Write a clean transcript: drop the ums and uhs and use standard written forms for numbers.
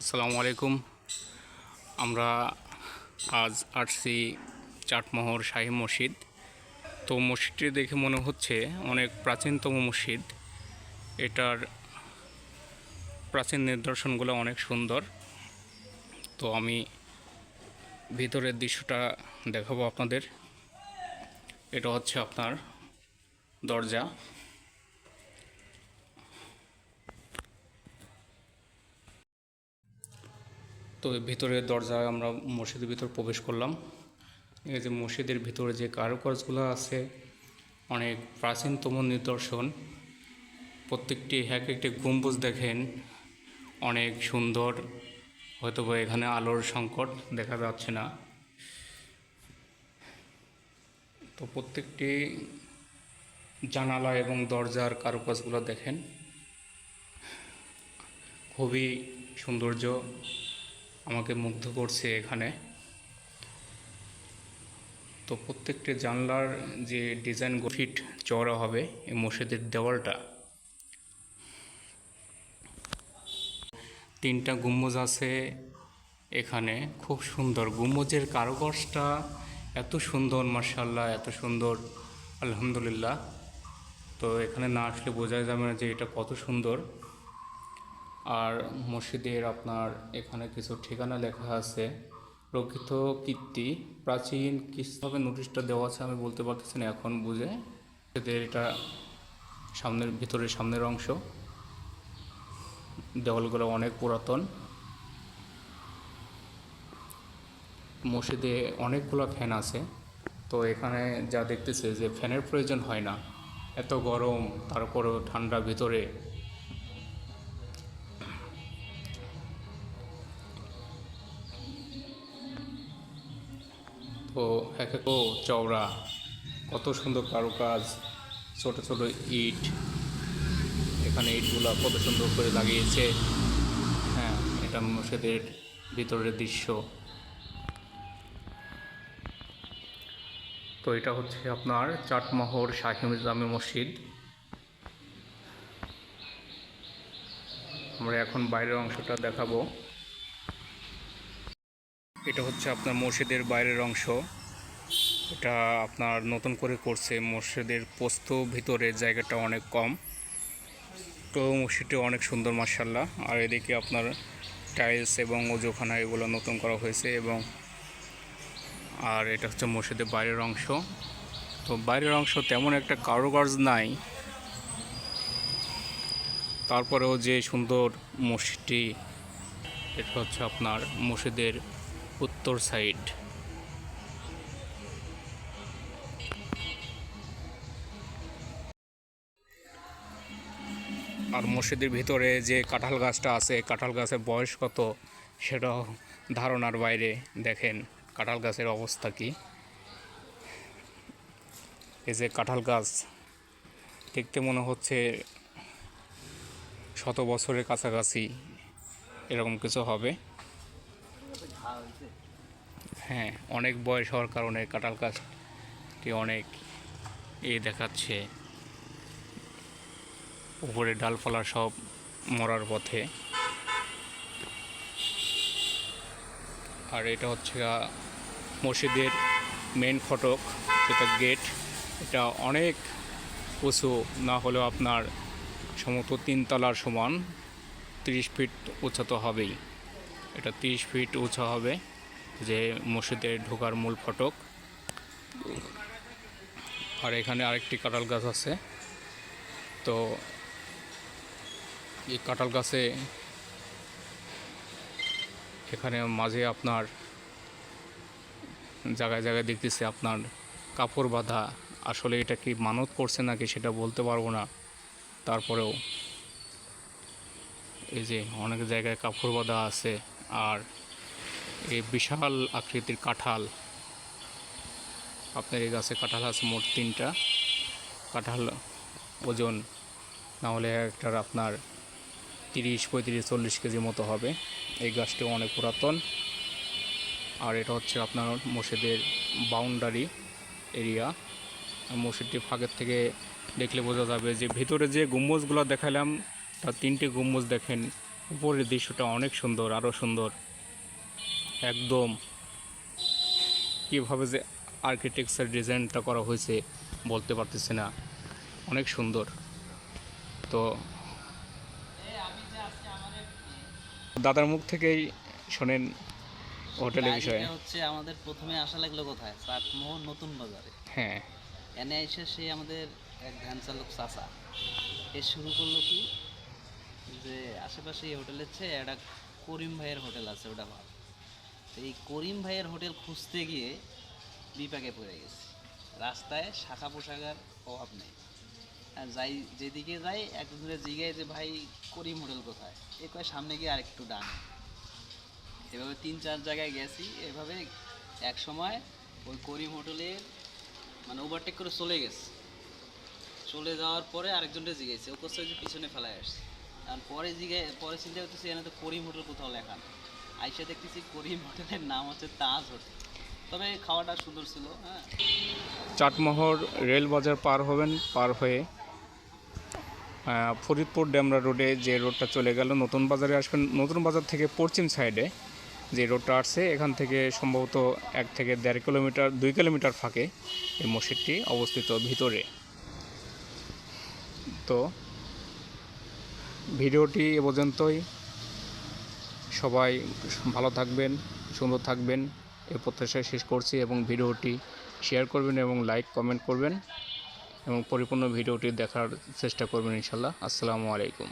আসসালামু আলাইকুম। আমরা আজ আসছি চাটমোহর শাহী মসজিদ। তো মসজিদটি দেখে মনে হচ্ছে অনেক প্রাচীনতম মসজিদ। এটার প্রাচীন নিদর্শনগুলো অনেক সুন্দর। তো আমি ভিতরের দৃশ্যটা দেখাবো আপনাদের। এটা হচ্ছে আপনার দরজা। তো ভিতরের দরজায় আমরা মসজিদের ভিতর প্রবেশ করলাম। এই যে মসজিদের ভিতরে যে কারুকাজগুলো আছে অনেক প্রাচীনতম নিদর্শন। প্রত্যেকটি এক একটি গম্বুজ দেখেন অনেক সুন্দর। হয়তো বা এখানে আলোর সংকট দেখা যাচ্ছে না। তো প্রত্যেকটি জানালা এবং দরজার কারুকাজগুলো দেখেন খুবই সৌন্দর্য, আমাকে মুগ্ধ করছে এখানে। তো প্রত্যেকটি জানলার যে ডিজাইন ফিট চওড়া হবে এই মসজিদের দেওয়ালটা। তিনটা গম্বুজ আছে এখানে, খুব সুন্দর। গম্বুজের কারুকাজটা এত সুন্দর, মাশাআল্লাহ, এত সুন্দর, আলহামদুলিল্লাহ। তো এখানে না আসলে বোঝা যাবে না যে এটা কত সুন্দর। আর মসজিদের আপনার এখানে কিছু ঠিকানা লেখা আছে, প্রকৃত কীর্তি প্রাচীন। কীভাবে নোটিশটা দেওয়া আছে আমি বলতে পারতেছি না এখন বুঝে। মসজিদের এটা ভিতরের সামনের অংশ। দেওয়ালগুলো অনেক পুরাতন। মসজিদে অনেকগুলো ফ্যান আছে। তো এখানে যা দেখতেছে যে ফ্যানের প্রয়োজন হয় না, এত গরম তারপরেও ঠান্ডা ভিতরে। তো এক এক চওড়া, কত সুন্দর কারুকাজ, ছোট ছোট ইট। এখানে ইটগুলো কত সুন্দর করে লাগিয়েছে। হ্যাঁ, এটা মসজিদের ভিতরের দৃশ্য। তো এটা হচ্ছে আপনার চাটমোহর শাহী জামে মসজিদ। আমরা এখন বাইরের অংশটা দেখাবো। এটা হচ্ছে আপনার মসজিদের বাইরের অংশ। এটা আপনার নতুন করে করছে। মসজিদের পোস্ত ভিতরের জায়গাটা অনেক কম। তো মসজিদটা অনেক সুন্দর, মাশাআল্লাহ। আর এদিকে আপনার টাইলস এবং ওজোখানা এগুলো নতুন করা হয়েছে। আর এটা হচ্ছে মসজিদের বাইরের অংশ। তো বাইরের অংশ তেমন একটা কারুকাজ নাই, তারপরেও যে সুন্দর মসজিদটি। এটা হচ্ছে আপনার মসজিদের উত্তর সাইড। আর মসজিদের ভিতরে যে কাঁঠাল গাছটা আছে, কাঁঠাল গাছের বয়স কত সেটাও ধারণার বাইরে। দেখেন কাঁঠাল গাছের অবস্থা কি। এই যে কাঁঠাল গাছ, দেখতে মনে হচ্ছে 100 বছরের কাছাকাছি এরকম কিছু হবে। হ্যাঁ, অনেক বয়স হওয়ার কারণে কাঁঠাল গাছটি অনেক দেখাচ্ছে। উপরে ডালপালা সব মরার পথে। আর এটা হচ্ছে মসজিদের মেন ফটক, যেটা গেট। এটা অনেক উঁচু, না হলেও আপনার সমস্ত 3 তলার সমান 30 ফিট উঁচা তো হবেই। এটা 30 ফিট উঁচা হবে, যে মসজিদে ঢোকার মূল ফটক। আর এখানে আরেকটি কাঁঠাল গাছ আছে। তো এই কাঁঠাল গাছে এখানে মাঝে আপনার জায়গায় জায়গায় দেখতেছি আপনার কাপড় বাঁধা। আসলে এটা কি মানত করছে নাকি সেটা বলতে পারবো না, তারপরেও এই যে অনেক জায়গায় কাপড় বাঁধা আছে। আর এই বিশাল আকৃতির কাঁঠাল, আপনার এই গাছে কাঁঠাল আছে মোট 3টা। কাঁঠাল ওজন না হলে একটার আপনার 30, 35, 40 কেজি মতো হবে। এই গাছটি অনেক পুরাতন। আর এটা হচ্ছে আপনার মসজিদের বাউন্ডারি এরিয়া। মসজিদটি ফাঁকের থেকে দেখলে বোঝা যাবে যে ভিতরে যে গম্বুজগুলো দেখালাম তার 3টে গম্বুজ দেখেন উপরের দৃশ্যটা অনেক সুন্দর, আরও সুন্দর। একদম কীভাবে যে আর্কিটেকচার ডিজাইনটা করা হয়েছে বলতে পারতেছি না, অনেক সুন্দর। তো দাদার মুখ থেকেই শোনেন হোটেলের বিষয়ে। হচ্ছে আমাদের প্রথমে আসা লাগলো কোথায়, চাটমোহর নতুন বাজারে। হ্যাঁ, এনে এসে সে আমাদের এক ভ্যান চালক চাচা এ শুরু করলো কি, যে আশেপাশে এই হোটেলের চেয়ে একটা করিম ভাইয়ের হোটেল আছে, ওটা ভালো। তো এই করিম ভাইয়ের হোটেল খুঁজতে গিয়ে বিপাকে পড়ে গেছে। রাস্তায় শাখা পোশাকের অভাব নেই, আর যাই যেদিকে যাই একজনের জিগায় যে ভাই করিম হোটেল কোথায়, এ কয় সামনে গিয়ে আরেকটু ডান। এভাবে 3-4 জায়গায় গেছি। এভাবে এক সময় ওই করিম হোটেলে মানে ওভারটেক করে চলে গেছে। চলে যাওয়ার পরে আরেকজনটা জিগেছে, ও কোথাও যে পিছনে ফেলায় আসছে। কারণ পরে চিন্তা করতেছি এখানে তো করিম হোটেল কোথাও লেখা নেই। আইসা দেখতেছি করিম হোটেলের নাম হচ্ছে তাজ হোটেল। তবে খাওয়াটা সুন্দর ছিল। হ্যাঁ, চাটমোহর রেল বাজার পার হবেন, পার হয়ে ফরিদপুর ডেমরা রোডে যে রোডটা চলে গেল, নতুন বাজারে আসবেন। নতুন বাজার থেকে পশ্চিম সাইডে যে রোডটা আসছে, এখান থেকে সম্ভবত 1 থেকে 1.5 কিলোমিটার, 2 কিলোমিটার ফাঁকে এই মসজিদটি অবস্থিত ভিতরে। তো ভিডিওটি এ পর্যন্তই। সবাই ভালো থাকবেন, সুন্দর থাকবেন, এই প্রত্যাশায় শেষ করছি। এবং ভিডিওটি শেয়ার করবেন এবং লাইক কমেন্ট করবেন এবং পরিপূর্ণ ভিডিওটি দেখার চেষ্টা করবেন ইনশাল্লাহ। আসসালামু আলাইকুম।